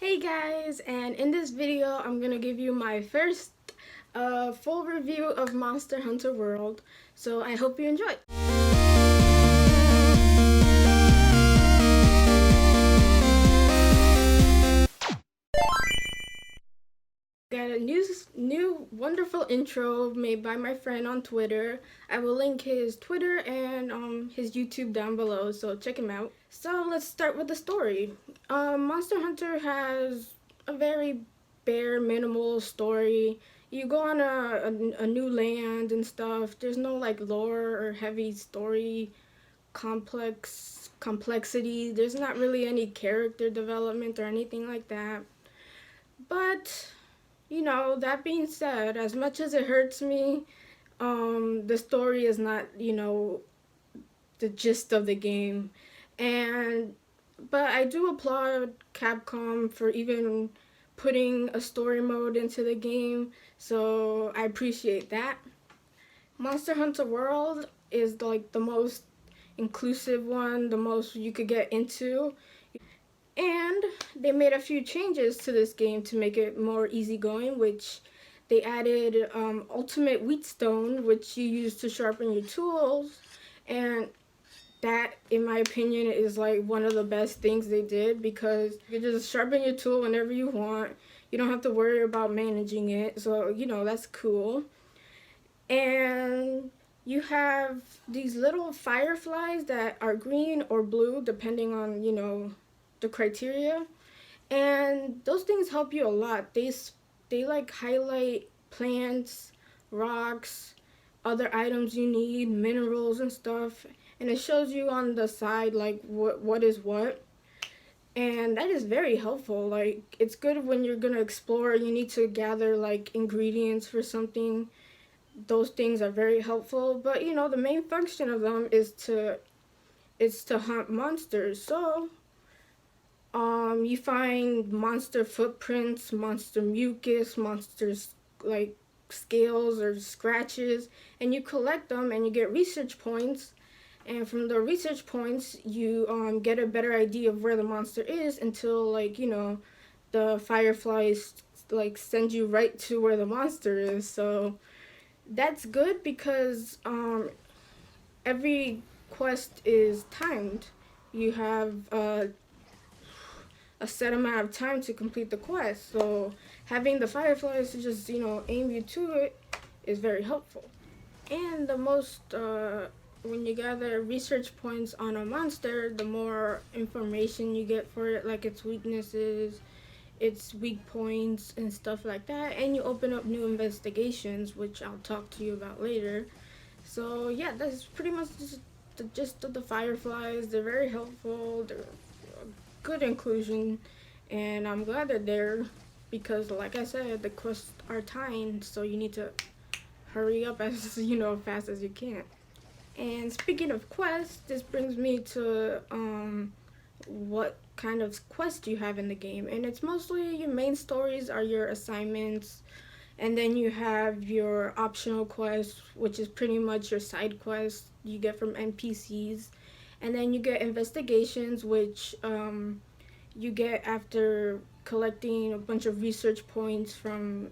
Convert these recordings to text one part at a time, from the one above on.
Hey guys, and in this video I'm gonna give you my first full review of Monster Hunter World, so I hope you enjoy. Got a new wonderful intro made by my friend on Twitter. I will link his Twitter and his YouTube down below, so check him out. So let's start with the story. Monster Hunter has a very bare, minimal story. You go on a new land and stuff. There's no like lore or heavy story complexity. There's not really any character development or anything like that. But that being said, as much as it hurts me, the story is not, the gist of the game. And but I do applaud Capcom for even putting a story mode into the game, so I appreciate that. Monster Hunter World is like the most inclusive one, the most you could get into. And they made a few changes to this game to make it more easygoing, which they added Ultimate Wheatstone, which you use to sharpen your tools. And that, in my opinion, is like one of the best things they did because you just sharpen your tool whenever you want. You don't have to worry about managing it. So, that's cool. And you have these little fireflies that are green or blue, depending on, the criteria, and those things help you a lot. They like highlight plants, rocks, other items you need, minerals and stuff, and it shows you on the side like what is what. And that is very helpful. Like, it's good when you're gonna explore, you need to gather like ingredients for something. Those things are very helpful, but the main function of them is to hunt monsters. So you find monster footprints, monster mucus, monsters like scales or scratches, and you collect them and you get research points. And from the research points, you get a better idea of where the monster is until the fireflies like send you right to where the monster is. So that's good because every quest is timed. You have a set amount of time to complete the quest. So having the fireflies to just aim you to it is very helpful. And the most when you gather research points on a monster, the more information you get for it, like its weaknesses, its weak points, and stuff like that. And you open up new investigations, which I'll talk to you about later. So yeah, that's pretty much just the gist of the fireflies. They're very helpful. They're good inclusion, and I'm glad they're there because, like I said, the quests are timed, so you need to hurry up as fast as you can. And speaking of quests, this brings me to what kind of quest you have in the game, and it's mostly your main stories are your assignments, and then you have your optional quests, which is pretty much your side quests you get from NPCs, and then you get investigations, which you get after collecting a bunch of research points from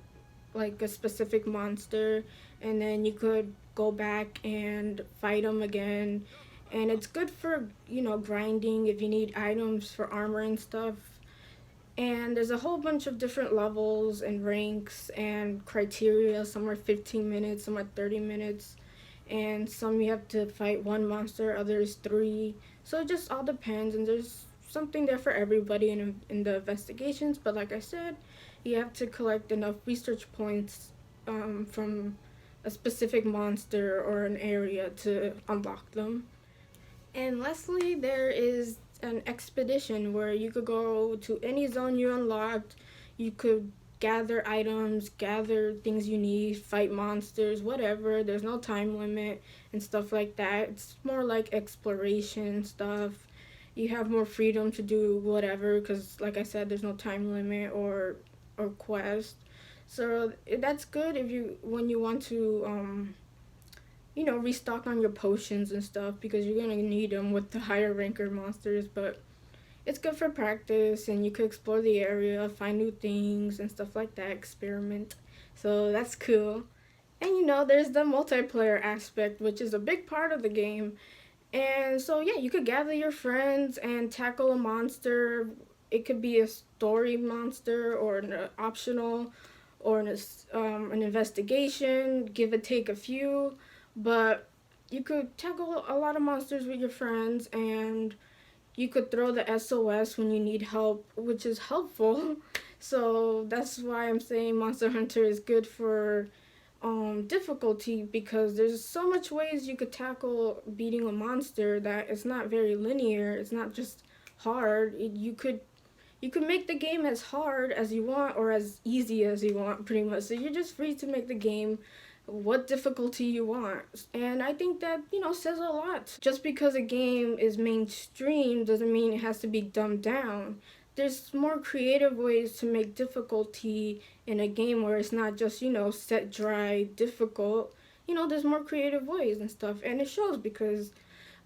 like a specific monster, and then you could go back and fight them again. And it's good for grinding if you need items for armor and stuff. And there's a whole bunch of different levels and ranks and criteria. Some are 15 minutes, some are 30 minutes, and some you have to fight one monster, others three. So it just all depends, and there's something there for everybody in the investigations. But like I said, you have to collect enough research points from a specific monster or an area to unlock them. And lastly, there is an expedition where you could go to any zone you unlocked. You could gather items, gather things you need, fight monsters, whatever. There's no time limit and stuff like that. It's more like exploration stuff. You have more freedom to do whatever because, like I said, there's no time limit or quest. So that's good if you when you want to restock on your potions and stuff because you're gonna need them with the higher ranker monsters. But it's good for practice, and you could explore the area, find new things and stuff like that, experiment. So that's cool. And there's the multiplayer aspect, which is a big part of the game. And so, yeah, you could gather your friends and tackle a monster. It could be a story monster or an optional or an investigation, give or take a few. But you could tackle a lot of monsters with your friends, and you could throw the SOS when you need help, which is helpful. So that's why I'm saying Monster Hunter is good for difficulty, because there's so much ways you could tackle beating a monster that it's not very linear. It's not just hard. You could make the game as hard as you want or as easy as you want, pretty much. So you're just free to make the game what difficulty you want. And I think that, says a lot. Just because a game is mainstream doesn't mean it has to be dumbed down. There's more creative ways to make difficulty in a game where it's not just, set dry difficult. There's more creative ways and stuff. And it shows because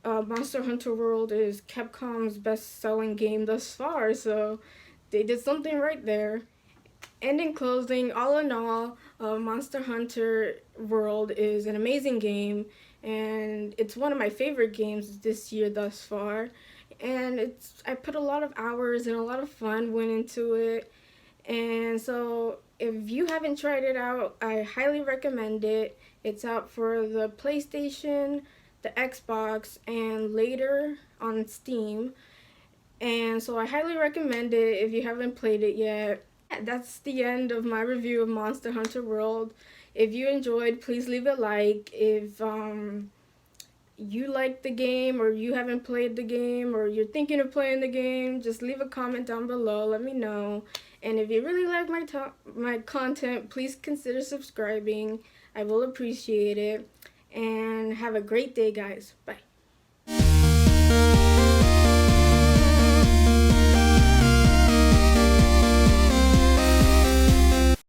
Monster Hunter World is Capcom's best-selling game thus far, so they did something right there. And in closing, all in all, Monster Hunter World is an amazing game, and it's one of my favorite games this year thus far. And I put a lot of hours and a lot of fun went into it. And so if you haven't tried it out, I highly recommend it. It's out for the PlayStation, the Xbox, and later on Steam. And so I highly recommend it if you haven't played it yet. That's the end of my review of Monster Hunter World. If you enjoyed, please leave a like. If you like the game, or you haven't played the game, or you're thinking of playing the game, just leave a comment down below. Let me know. And if you really like my content, please consider subscribing. I will appreciate it. And have a great day, guys. Bye.